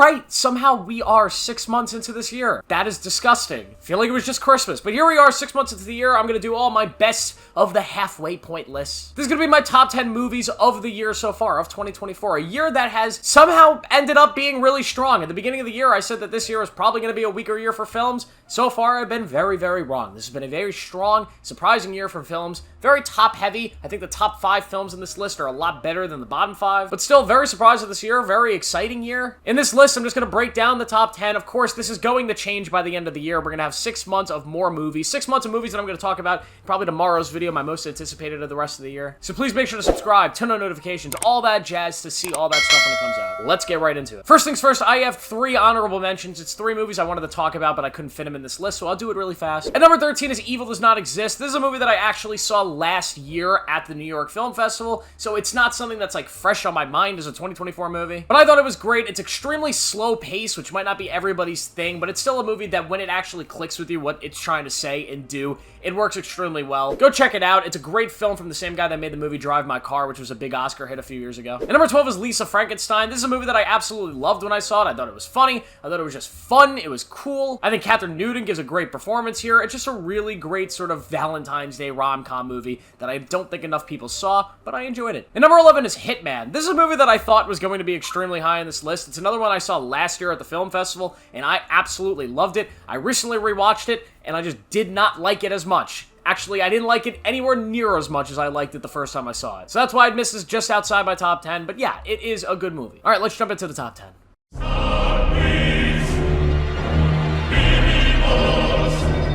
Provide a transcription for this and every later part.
right, somehow we are 6 months into this year. That is disgusting. I feel like it was just Christmas, but here we are 6 months into the year. I'm gonna do all my best of the halfway point list. This is gonna be my top 10 movies of the year so far, of 2024. A year that has somehow ended up being really strong. At the beginning of the year, I said that this year was probably gonna be a weaker year for films. So far, I've been very, very wrong. This has been a very strong, surprising year for films. Very top-heavy. I think the top 5 films in this list are a lot better than the bottom 5. But still, very surprised with this year. Very exciting year. In this list, I'm just going to break down the top 10. Of course, this is going to change by the end of the year. We're going to have 6 months of more movies. 6 months of movies that I'm going to talk about. Probably tomorrow's video, my most anticipated of the rest of the year. So please make sure to subscribe, turn on notifications, all that jazz to see all that stuff when it comes out. Let's get right into it. First things first, I have 3 honorable mentions. It's 3 movies I wanted to talk about, but I couldn't fit them in this list, so I'll do it really fast. At number 13 is Evil Does Not Exist. This is a movie that I actually saw last year at the New York Film Festival, so it's not something that's like fresh on my mind as a 2024 movie. But I thought it was great. It's extremely slow pace, which might not be everybody's thing, but it's still a movie that when it actually clicks with you what it's trying to say and do, it works extremely well. Go check it out. It's a great film from the same guy that made the movie Drive My Car, which was a big Oscar hit a few years ago. And number 12 is Lisa Frankenstein. This is a movie that I absolutely loved when I saw it. I thought it was funny. I thought it was just fun. It was cool. I think Catherine Newton gives a great performance here. It's just a really great sort of Valentine's Day rom-com movie that I don't think enough people saw, but I enjoyed it. And number 11 is Hitman. This is a movie that I thought was going to be extremely high on this list. It's another one I saw last year at the film festival, and I absolutely loved it. I recently rewatched it, and I just did not like it as much. Actually, I didn't like it anywhere near as much as I liked it the first time I saw it. So that's why I'd miss this just outside my top 10, but yeah, it is a good movie. All right, let's jump into the top 10.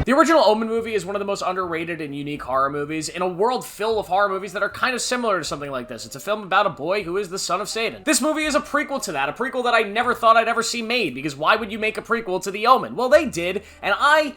The original Omen movie is one of the most underrated and unique horror movies in a world filled of horror movies that are kind of similar to something like this. It's a film about a boy who is the son of Satan. This movie is a prequel to that, a prequel that I never thought I'd ever see made, because why would you make a prequel to The Omen? Well, they did, and I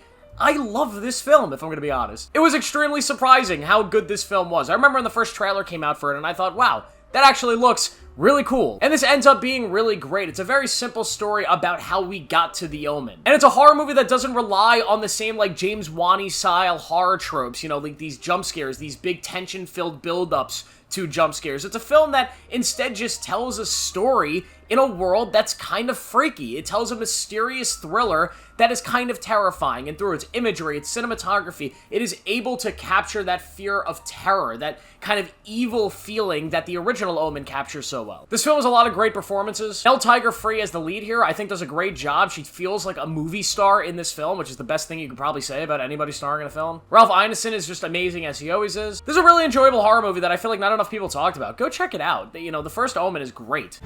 love this film, if I'm going to be honest. It was extremely surprising how good this film was. I remember when the first trailer came out for it, and I thought, wow, that actually looks really cool. And this ends up being really great. It's a very simple story about how we got to The Omen. And it's a horror movie that doesn't rely on the same, like, James Wan-y style horror tropes, you know, like these jump scares, these big tension-filled build-ups to jump scares. It's a film that instead just tells a story in a world that's kind of freaky. It tells a mysterious thriller that is kind of terrifying, and through its imagery, its cinematography, it is able to capture that fear of terror, that kind of evil feeling that the original Omen captures so well. This film has a lot of great performances. Mel Tiger Free as the lead here, I think does a great job. She feels like a movie star in this film, which is the best thing you could probably say about anybody starring in a film. Ralph Ineson is just amazing as he always is. This is a really enjoyable horror movie that I feel like not enough people talked about. Go check it out. You know, the first Omen is great.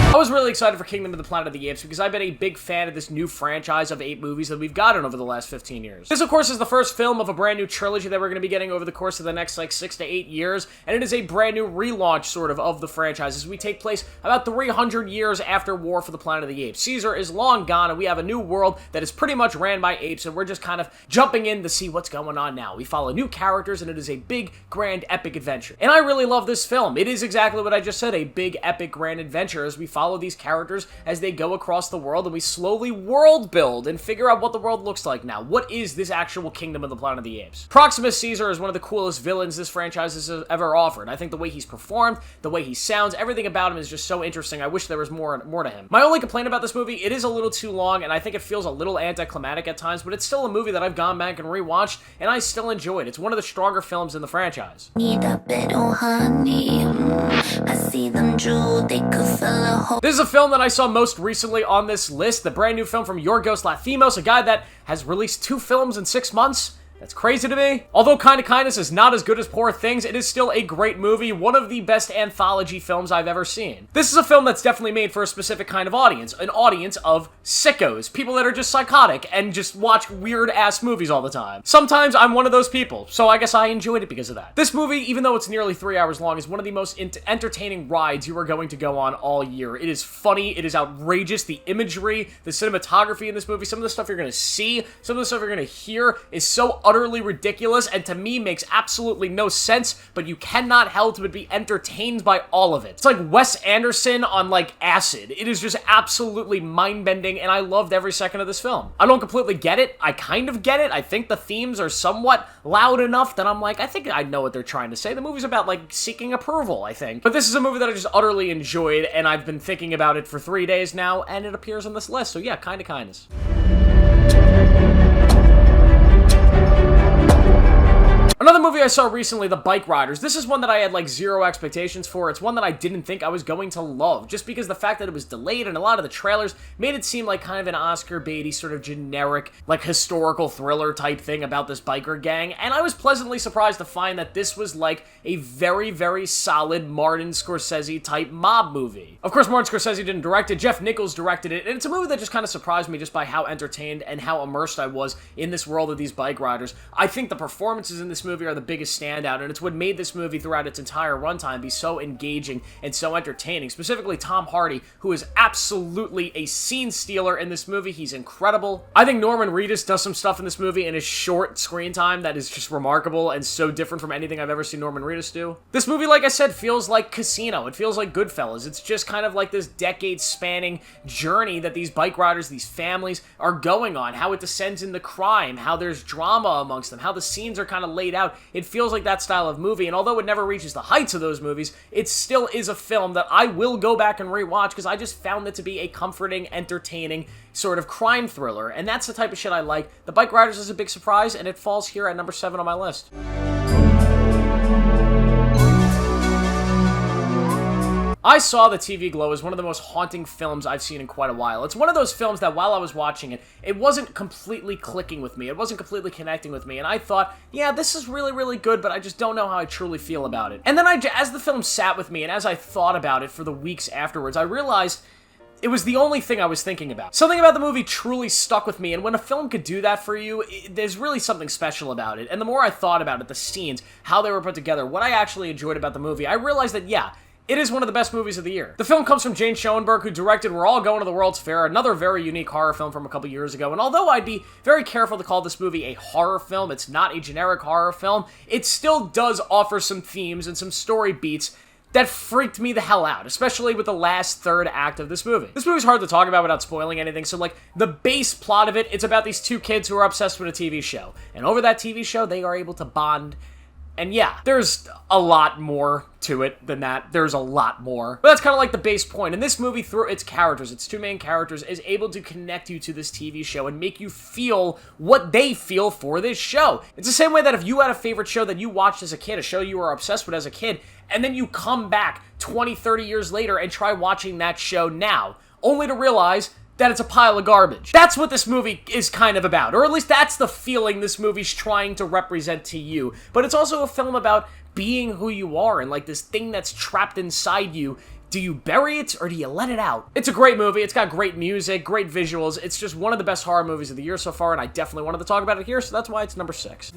I was really excited for Kingdom of the Planet of the Apes because I've been a big fan of this new franchise of 8 movies that we've gotten over the last 15 years. This, of course, is the first film of a brand new trilogy that we're going to be getting over the course of the next, like, 6 to 8 years, and it is a brand new relaunch, sort of the franchise as we take place about 300 years after War for the Planet of the Apes. Caesar is long gone, and we have a new world that is pretty much ran by apes, and we're just kind of jumping in to see what's going on now. We follow new characters, and it is a big, grand, epic adventure. And I really love this film. It is exactly what I just said, a big, epic, grand adventure as we follow these characters as they go across the world, and we slowly world build and figure out what the world looks like now. What is this actual Kingdom of the Planet of the Apes? Proximus Caesar is one of the coolest villains this franchise has ever offered. I think the way he's performed, the way he sounds, everything about him is just so interesting. I wish there was more to him. My only complaint about this movie, it is a little too long, and I think it feels a little anticlimactic at times, but it's still a movie that I've gone back and rewatched, and I still enjoyed. It's one of the stronger films in the franchise. Need a bit of honey. I see them drool, they could fill a hole. This is a film that I saw most recently on this list, the brand new film from Yorgos Lanthimos, a guy that has released 2 films in 6 months. That's crazy to me. Although Kind of Kindness is not as good as Poor Things, it is still a great movie, one of the best anthology films I've ever seen. This is a film that's definitely made for a specific kind of audience, an audience of sickos, people that are just psychotic and just watch weird-ass movies all the time. Sometimes I'm one of those people, so I guess I enjoyed it because of that. This movie, even though it's nearly 3 hours long, is one of the most entertaining rides you are going to go on all year. It is funny, it is outrageous, the imagery, the cinematography in this movie, some of the stuff you're going to see, some of the stuff you're going to hear is so utterly ridiculous and to me makes absolutely no sense, but you cannot help but be entertained by all of it. It's like Wes Anderson on like acid. It is just absolutely mind-bending, and I loved every second of this film. I don't completely get it. I kind of get it. I think the themes are somewhat loud enough that I'm like, I think I know what they're trying to say. The movie's about like seeking approval, I think. But this is a movie that I just utterly enjoyed, and I've been thinking about it for 3 days now, and it appears on this list. So yeah, Kinda Kindness. Another movie I saw recently, The Bike Riders. This is one that I had like zero expectations for. It's one that I didn't think I was going to love, just because the fact that it was delayed and a lot of the trailers made it seem like kind of an Oscar baity, sort of generic, like historical thriller type thing about this biker gang, and I was pleasantly surprised to find that this was like a very, very solid Martin Scorsese type mob movie. Of course, Martin Scorsese didn't direct it, Jeff Nichols directed it, and it's a movie that just kind of surprised me just by how entertained and how immersed I was in this world of these bike riders. I think the performances in this movie are the biggest standout, and it's what made this movie throughout its entire runtime be so engaging and so entertaining. Specifically Tom Hardy, who is absolutely a scene stealer in this movie. He's incredible. I think Norman Reedus does some stuff in this movie in his short screen time that is just remarkable and so different from anything I've ever seen Norman Reedus do. This movie, like I said, feels like Casino. It feels like Goodfellas. It's just kind of like this decade-spanning journey that these bike riders, these families, are going on, how it descends into crime, how there's drama amongst them, how the scenes are kind of laid out. It feels like that style of movie, and although it never reaches the heights of those movies, it still is a film that I will go back and rewatch because I just found it to be a comforting, entertaining sort of crime thriller, and that's the type of shit I like. The Bike Riders is a big surprise, and it falls here at number 7 on my list. I saw The TV Glow as one of the most haunting films I've seen in quite a while. It's one of those films that while I was watching it, it wasn't completely clicking with me. It wasn't completely connecting with me. And I thought, yeah, this is really, really good, but I just don't know how I truly feel about it. And then as the film sat with me and as I thought about it for the weeks afterwards, I realized it was the only thing I was thinking about. Something about the movie truly stuck with me, and when a film could do that for you, there's really something special about it. And the more I thought about it, the scenes, how they were put together, what I actually enjoyed about the movie, I realized that, yeah, it is one of the best movies of the year. The film comes from Jane Schoenberg, who directed We're All Going to the World's Fair, another very unique horror film from a couple years ago. And although I'd be very careful to call this movie a horror film, it's not a generic horror film, it still does offer some themes and some story beats that freaked me the hell out, especially with the last third act of this movie. This movie's hard to talk about without spoiling anything, so like, the base plot of it, it's about these two kids who are obsessed with a TV show. And over that TV show, they are able to bond. And yeah, there's a lot more to it than that. There's a lot more. But that's kind of like the base point. And this movie, through its characters, its two main characters, is able to connect you to this TV show and make you feel what they feel for this show. It's the same way that if you had a favorite show that you watched as a kid, a show you were obsessed with as a kid, and then you come back 20, 30 years later and try watching that show now, only to realize that it's a pile of garbage. That's what this movie is kind of about, or at least that's the feeling this movie's trying to represent to you. But it's also a film about being who you are and like this thing that's trapped inside you. Do you bury it or do you let it out? It's a great movie. It's got great music, great visuals. It's just one of the best horror movies of the year so far, and I definitely wanted to talk about it here, so that's why it's number 6.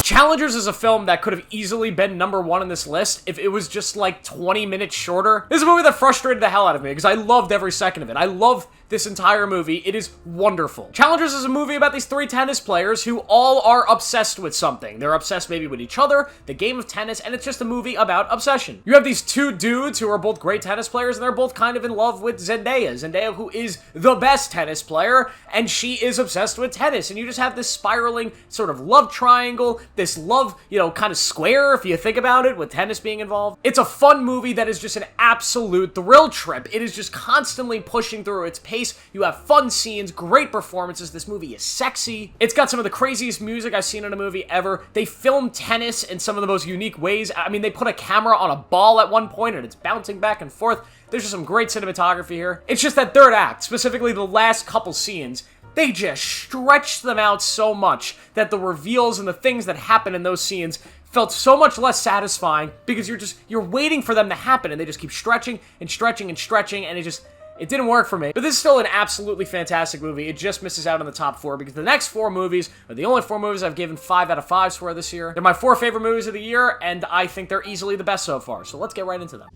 Challengers is a film that could have easily been number 1 on this list if it was just like 20 minutes shorter. This is a movie that frustrated the hell out of me because I loved every second of it. I love this entire movie. It is wonderful. Challengers is a movie about these 3 tennis players who all are obsessed with something. They're obsessed maybe with each other, the game of tennis, and it's just a movie about obsession. You have these 2 dudes who are both great tennis players, and they're both kind of in love with Zendaya. Zendaya, who is the best tennis player, and she is obsessed with tennis. And you just have this spiraling sort of love triangle, this love, kind of square if you think about it, with tennis being involved. It's a fun movie that is just an absolute thrill trip. It is just constantly pushing through its pace. You have fun scenes, great performances. This movie is sexy. It's got some of the craziest music I've seen in a movie ever. They film tennis in some of the most unique ways. I mean, they put a camera on a ball at one point and it's bouncing back and forth. There's just some great cinematography here. It's just that third act, specifically the last couple scenes, they just stretched them out so much that the reveals and the things that happen in those scenes felt so much less satisfying because you're waiting for them to happen and they just keep stretching and stretching and stretching, and it didn't work for me. But this is still an absolutely fantastic movie. It just misses out on the top 4 because the next 4 movies are the only 4 movies I've given 5 out of 5s for this year. They're my 4 favorite movies of the year, and I think they're easily the best so far. So let's get right into them.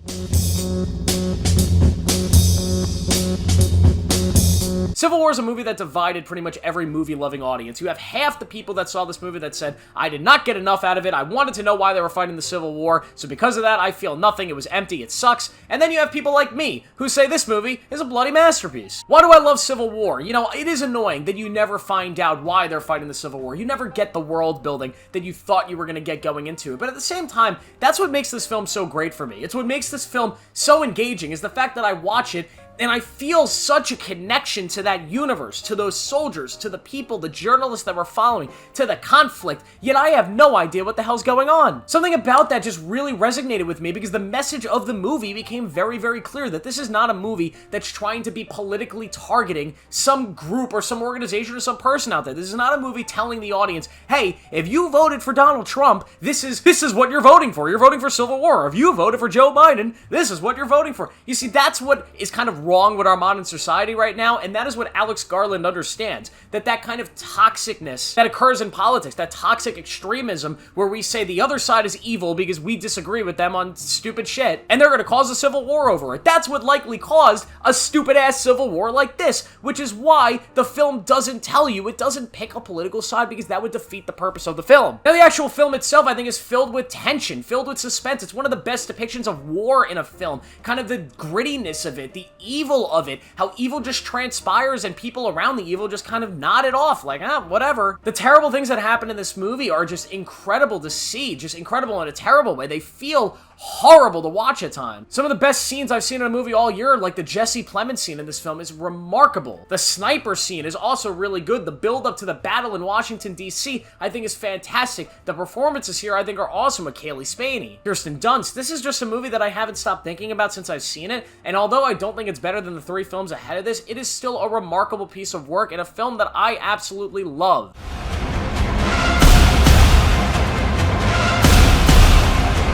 Civil War is a movie that divided pretty much every movie-loving audience. You have half the people that saw this movie that said, I did not get enough out of it, I wanted to know why they were fighting the Civil War, so because of that, I feel nothing, it was empty, it sucks. And then you have people like me, who say this movie is a bloody masterpiece. Why do I love Civil War? You know, it is annoying that you never find out why they're fighting the Civil War. You never get the world building that you thought you were going to get going into it. But at the same time, that's what makes this film so great for me. It's what makes this film so engaging, is the fact that I watch it and I feel such a connection to that universe, to those soldiers, to the people, the journalists that we're following, to the conflict, yet I have no idea what the hell's going on. Something about that just really resonated with me because the message of the movie became very, very clear that this is not a movie that's trying to be politically targeting some group or some organization or some person out there. This is not a movie telling the audience, hey, if you voted for Donald Trump, this is what you're voting for. You're voting for Civil War. If you voted for Joe Biden, this is what you're voting for. You see, that's what is kind of wrong with our modern society right now, and that is what Alex Garland understands, that kind of toxicness that occurs in politics, that toxic extremism where we say the other side is evil because we disagree with them on stupid shit, and they're going to cause a civil war over it. That's what likely caused a stupid-ass civil war like this, which is why the film doesn't tell you, it doesn't pick a political side because that would defeat the purpose of the film. Now, the actual film itself, I think, is filled with tension, filled with suspense. It's one of the best depictions of war in a film, kind of the grittiness of it, the evil of it, how evil just transpires and people around the evil just kind of nod it off like, whatever. The terrible things that happen in this movie are just incredible to see, just incredible in a terrible way. They feel horrible to watch at times. Some of the best scenes I've seen in a movie all year, like the Jesse Plemons scene in this film, is remarkable. The sniper scene is also really good. The build-up to the battle in Washington, D.C., I think is fantastic. The performances here, I think, are awesome with Kaylee Spaney, Kirsten Dunst. This is just a movie that I haven't stopped thinking about since I've seen it, and although I don't think it's better than the 3 films ahead of this, it is still a remarkable piece of work and a film that I absolutely love.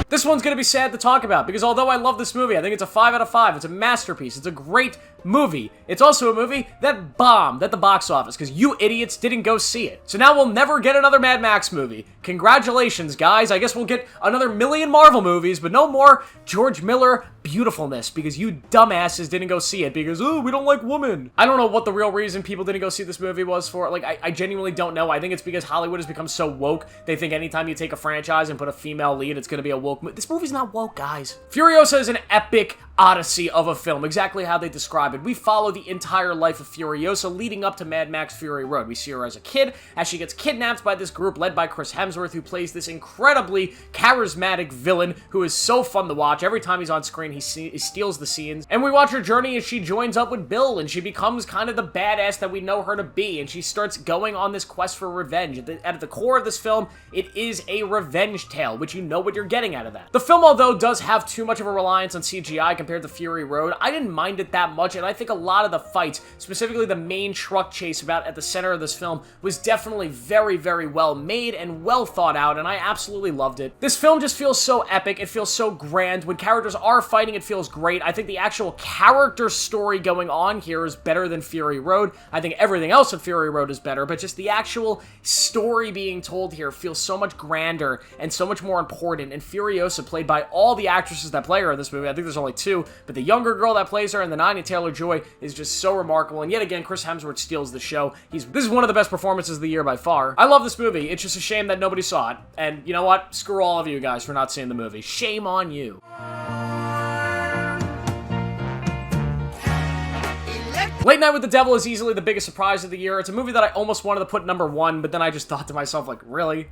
This one's gonna be sad to talk about, because although I love this movie, I think it's a 5 out of 5, it's a masterpiece, it's a great movie. It's also a movie that bombed at the box office, because you idiots didn't go see it. So now we'll never get another Mad Max movie. Congratulations, guys. I guess we'll get another million Marvel movies, but no more George Miller beautifulness, because you dumbasses didn't go see it, because, oh, we don't like women. I don't know what the real reason people didn't go see this movie was for. Like, I genuinely don't know. I think it's because Hollywood has become so woke, they think anytime you take a franchise and put a female lead, it's gonna be a woke movie. This movie's not woke, guys. Furiosa is an epic odyssey of a film, exactly how they describe it. We follow the entire life of Furiosa leading up to Mad Max Fury Road. We see her as a kid, as she gets kidnapped by this group led by Chris Hemsworth, who plays this incredibly charismatic villain who is so fun to watch. Every time he's on screen, he steals the scenes. And we watch her journey as she joins up with Bill, and she becomes kind of the badass that we know her to be, and she starts going on this quest for revenge. At the core of this film, it is a revenge tale, which you know what you're getting out of that. The film, although, does have too much of a reliance on CGI compared to Fury Road, I didn't mind it that much, and I think a lot of the fights, specifically the main truck chase about at the center of this film, was definitely very, very well made and well thought out, and I absolutely loved it. This film just feels so epic, it feels so grand. When characters are fighting, it feels great. I think the actual character story going on here is better than Fury Road. I think everything else in Fury Road is better, but just the actual story being told here feels so much grander and so much more important, and Furiosa, played by all the actresses that play her in this movie, I think there's only 2, but the younger girl that plays her and the Anya Taylor-Joy is just so remarkable, and yet again, Chris Hemsworth steals the show. This is one of the best performances of the year by far. I love this movie. It's just a shame that nobody saw it, and you know what? Screw all of you guys for not seeing the movie. Shame on you. Late Night with the Devil is easily the biggest surprise of the year. It's a movie that I almost wanted to put number 1, but then I just thought to myself, like, really?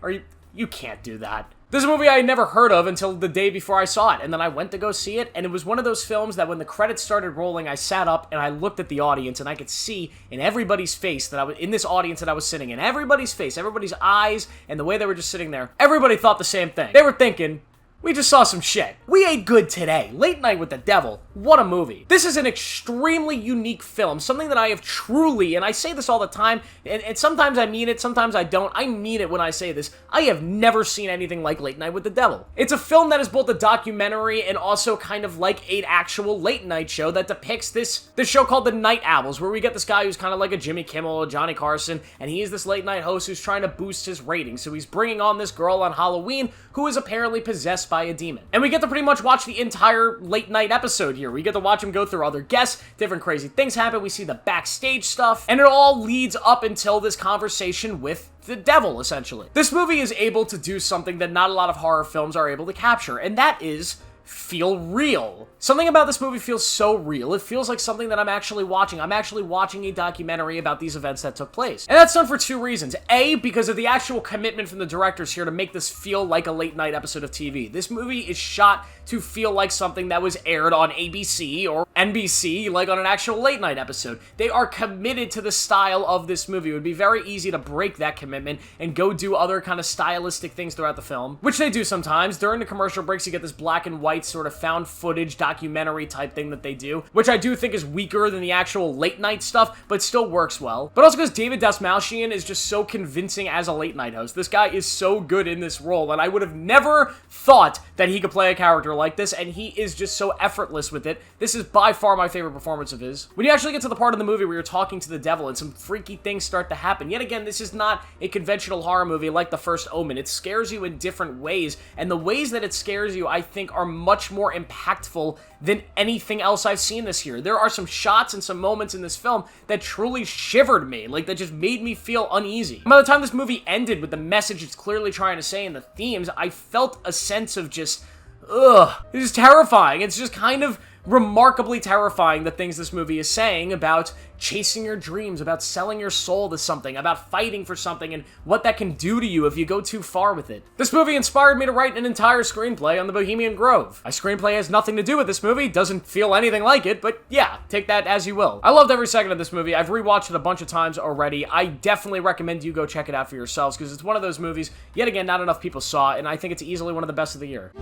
You can't do that. This is a movie I had never heard of until the day before I saw it, and then I went to go see it, and it was one of those films that when the credits started rolling, I sat up and I looked at the audience, and I could see in everybody's face that I was in this audience that I was sitting in, everybody's face, everybody's eyes, and the way they were just sitting there, everybody thought the same thing. They were thinking, we just saw some shit. We ate good today. Late Night with the Devil. What a movie. This is an extremely unique film, something that I have truly, and I say this all the time, and sometimes I mean it, sometimes I don't. I mean it when I say this. I have never seen anything like Late Night with the Devil. It's a film that is both a documentary and also kind of like an actual late night show that depicts this show called The Night Owls, where we get this guy who's kind of like a Jimmy Kimmel or Johnny Carson, and he is this late night host who's trying to boost his ratings. So he's bringing on this girl on Halloween who is apparently possessed by a demon. And we get to pretty much watch the entire late night episode here. We get to watch him go through other guests, different crazy things happen, we see the backstage stuff, and it all leads up until this conversation with the devil, essentially. This movie is able to do something that not a lot of horror films are able to capture, and that is feel real. Something about this movie feels so real. It feels like something that I'm actually watching. I'm actually watching a documentary about these events that took place. And that's done for two reasons. A, because of the actual commitment from the directors here to make this feel like a late night episode of TV. This movie is shot to feel like something that was aired on ABC or NBC, like on an actual late night episode. They are committed to the style of this movie. It would be very easy to break that commitment and go do other kind of stylistic things throughout the film, which they do sometimes. During the commercial breaks, you get this black and white sort of found footage documentary type thing that they do, which I do think is weaker than the actual late night stuff, but still works well. But also because David Dastmalchian is just so convincing as a late night host. This guy is so good in this role, and I would have never thought that he could play a character like this, and he is just so effortless with it. This is by far my favorite performance of his. When you actually get to the part of the movie where you're talking to the devil and some freaky things start to happen, yet again, this is not a conventional horror movie like the first Omen. It scares you in different ways, and the ways that it scares you, I think, are much more impactful than anything else I've seen this year. There are some shots and some moments in this film that truly shivered me, like that just made me feel uneasy. And by the time this movie ended with the message it's clearly trying to say and the themes, I felt a sense of just, ugh, this is terrifying. It's just kind of remarkably terrifying, the things this movie is saying about chasing your dreams, about selling your soul to something, about fighting for something, and what that can do to you if you go too far with it. This movie inspired me to write an entire screenplay on the Bohemian Grove. My screenplay has nothing to do with this movie, doesn't feel anything like it, but yeah, take that as you will. I loved every second of this movie. I've rewatched it a bunch of times already. I definitely recommend you go check it out for yourselves, because it's one of those movies, yet again, not enough people saw, and I think it's easily one of the best of the year.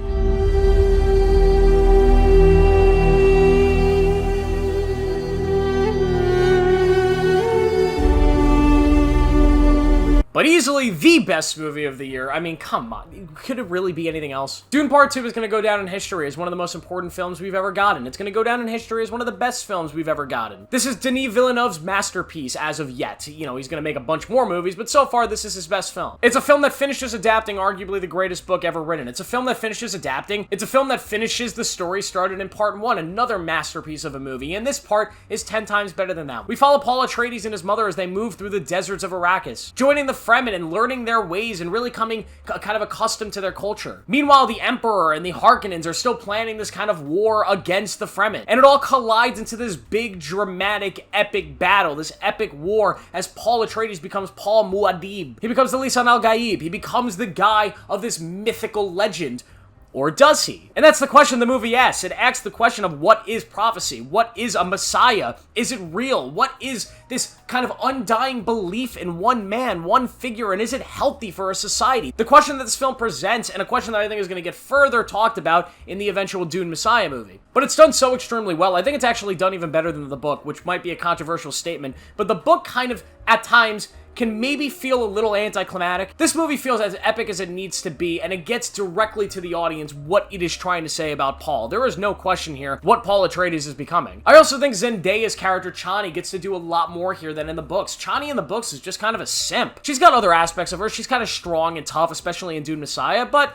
But easily the best movie of the year. I mean, come on. Could it really be anything else? Dune Part 2 is going to go down in history as one of the most important films we've ever gotten. It's going to go down in history as one of the best films we've ever gotten. This is Denis Villeneuve's masterpiece as of yet. You know, he's going to make a bunch more movies, but so far this is his best film. It's a film that finishes adapting arguably the greatest book ever written. It's a film that finishes adapting. It's a film that finishes the story started in Part 1, another masterpiece of a movie, and this part is 10 times better than that. We follow Paul Atreides and his mother as they move through the deserts of Arrakis, joining the Fremen and learning their ways and really coming kind of accustomed to their culture. Meanwhile, the Emperor and the Harkonnens are still planning this kind of war against the Fremen, and it all collides into this big, dramatic, epic battle, this epic war, as Paul Atreides becomes Paul Muad'Dib. He becomes the Lisan al-Gaib. He becomes the guy of this mythical legend. Or does he? And that's the question the movie asks. It asks the question of what is prophecy? What is a messiah? Is it real? What is this kind of undying belief in one man, one figure, and is it healthy for a society? The question that this film presents, and a question that I think is going to get further talked about in the eventual Dune Messiah movie. But it's done so extremely well. I think it's actually done even better than the book, which might be a controversial statement, but the book kind of, at times, can maybe feel a little anticlimactic. This movie feels as epic as it needs to be, and it gets directly to the audience what it is trying to say about Paul. There is no question here what Paul Atreides is becoming. I also think Zendaya's character, Chani, gets to do a lot more here than in the books. Chani in the books is just kind of a simp. She's got other aspects of her. She's kind of strong and tough, especially in Dune Messiah, but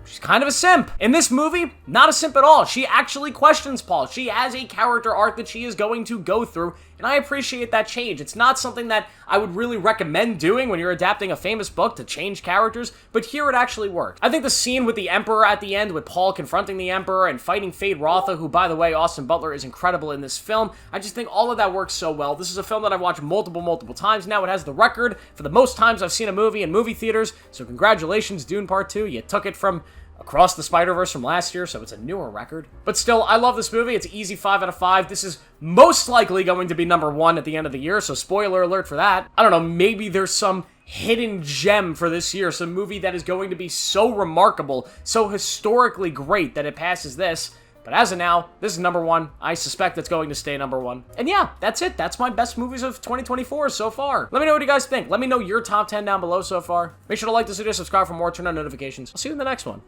she's kind of a simp. In this movie, not a simp at all. She actually questions Paul. She has a character arc that she is going to go through, and I appreciate that change. It's not something that I would really recommend doing when you're adapting a famous book to change characters, but here it actually worked. I think the scene with the Emperor at the end, with Paul confronting the Emperor and fighting Fade Rotha, who, by the way, Austin Butler is incredible in this film. I just think all of that works so well. This is a film that I've watched multiple times now. It has the record for the most times I've seen a movie in movie theaters, so congratulations, Dune Part 2. You took it from Across the Spider-Verse from last year, so it's a newer record. But still, I love this movie. It's easy 5 out of 5. This is most likely going to be number 1 at the end of the year, so spoiler alert for that. I don't know, maybe there's some hidden gem for this year, some movie that is going to be so remarkable, so historically great that it passes this. But as of now, this is number 1. I suspect it's going to stay number 1. And yeah, that's it. That's my best movies of 2024 so far. Let me know what you guys think. Let me know your top 10 down below so far. Make sure to like this video, subscribe for more, turn on notifications. I'll see you in the next one.